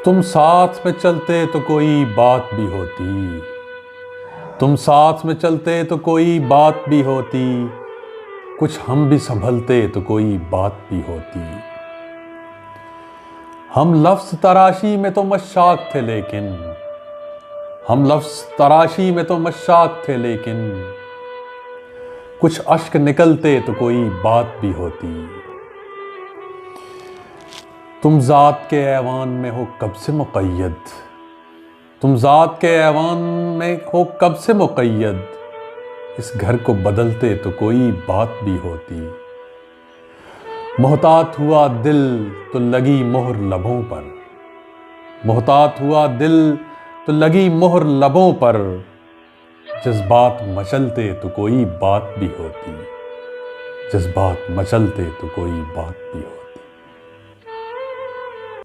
تم ساتھ میں چلتے تو کوئی بات بھی ہوتی، تم ساتھ میں چلتے تو کوئی بات بھی ہوتی، کچھ ہم بھی سنبھلتے تو کوئی بات بھی ہوتی۔ ہم لفظ تراشی میں تو مشاق تھے لیکن، ہم لفظ تراشی میں تو مشاق تھے لیکن، کچھ اشک نکلتے تو کوئی بات بھی ہوتی۔ تم ذات کے ایوان میں ہو کب سے مقید، تم ذات کے ایوان میں ہو کب سے مقید، اس گھر کو بدلتے تو کوئی بات بھی ہوتی۔ محتاط ہوا دل تو لگی مہر لبوں پر، محتاط ہوا دل تو لگی مہر لبوں پر، جذبات مچلتے تو کوئی بات بھی ہوتی، جذبات مچلتے تو کوئی بات بھی ہوتی۔